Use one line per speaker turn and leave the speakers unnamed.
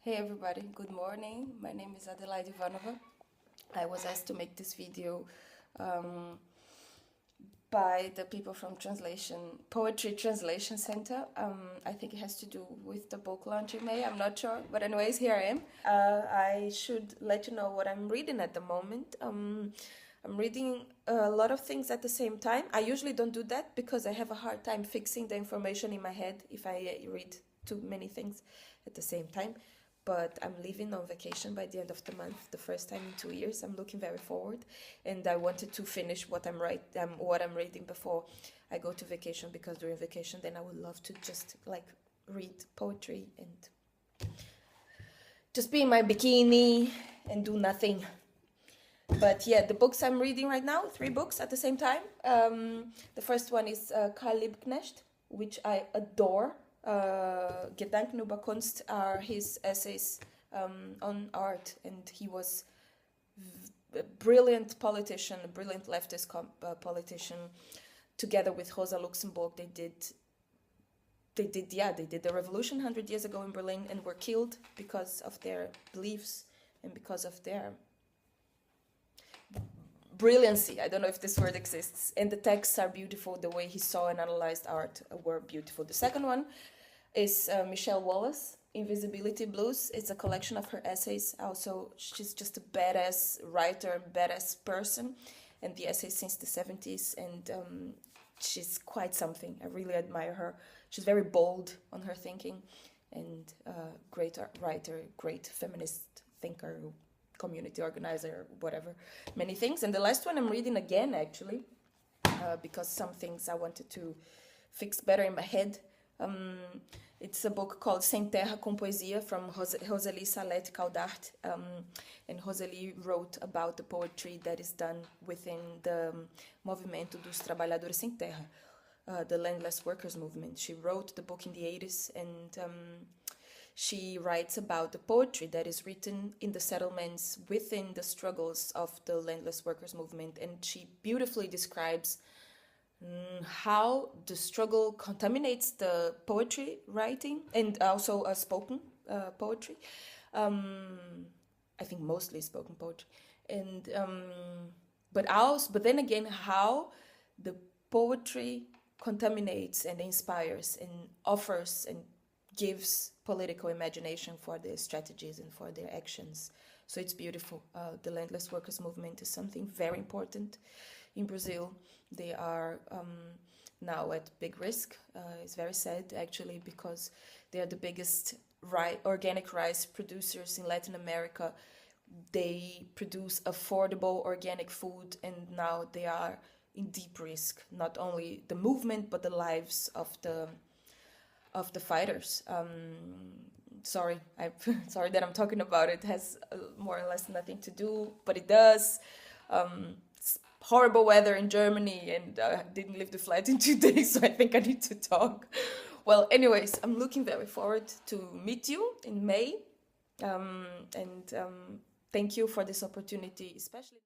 Hey everybody, good morning. My name is Adelaide Ivánova. I was asked to make this video by the people from Poetry Translation Center. I think it has to do with the book launch in May, I'm not sure, but anyways, here I am. I should let you know what I'm reading at the moment. I'm reading a lot of things at the same time. I usually don't do that because I have a hard time fixing the information in my head if I read too many things at the same time. But I'm leaving on vacation by the end of the month, the first time in 2 years. I'm looking very forward, and I wanted to finish what I'm reading before I go to vacation, because during vacation then I would love to just like read poetry and just be in my bikini and do nothing. But yeah, the books I'm reading right now, 3 books at the same time. The first one is Karl Liebknecht, which I adore. Gedanken über Kunst are his essays on art, and he was a brilliant politician, a brilliant leftist politician. Together with Rosa Luxemburg, they did the revolution 100 years ago in Berlin, and were killed because of their beliefs and because of their brilliancy. I don't know if this word exists. And the texts are beautiful. The way he saw and analyzed art were beautiful. The second one is Michelle Wallace, Invisibility Blues. It's a collection of her essays. Also, she's just a badass writer, badass person, and the essays since the 70s, and she's quite something. I really admire her. She's very bold on her thinking, and great writer, great feminist thinker, community organizer, whatever, many things. And the last one I'm reading again, actually, because some things I wanted to fix better in my head. It's a book called Sem Terra com Poesia from Rosalie Salete Caudart, and Rosalie wrote about the poetry that is done within the Movimento dos Trabalhadores Sem Terra, the landless workers movement. She wrote the book in the 80s, and she writes about the poetry that is written in the settlements within the struggles of the landless workers movement, and she beautifully describes how the struggle contaminates the poetry writing, and also spoken poetry. I think mostly spoken poetry, and but then again, how the poetry contaminates and inspires and offers and gives political imagination for their strategies and for their actions. So it's beautiful. The landless workers movement is something very important in Brazil. They are now at big risk. It's very sad, actually, because they are the biggest organic rice producers in Latin America. They produce affordable organic food, and now they are in deep risk. Not only the movement, but the lives of the fighters. Sorry that I'm talking about it. It has more or less nothing to do, but it does. It's horrible weather in Germany, and I didn't leave the flat in 2 days, so I think I need to talk. Well, anyways, I'm looking very forward to meet you in May, and thank you for this opportunity, especially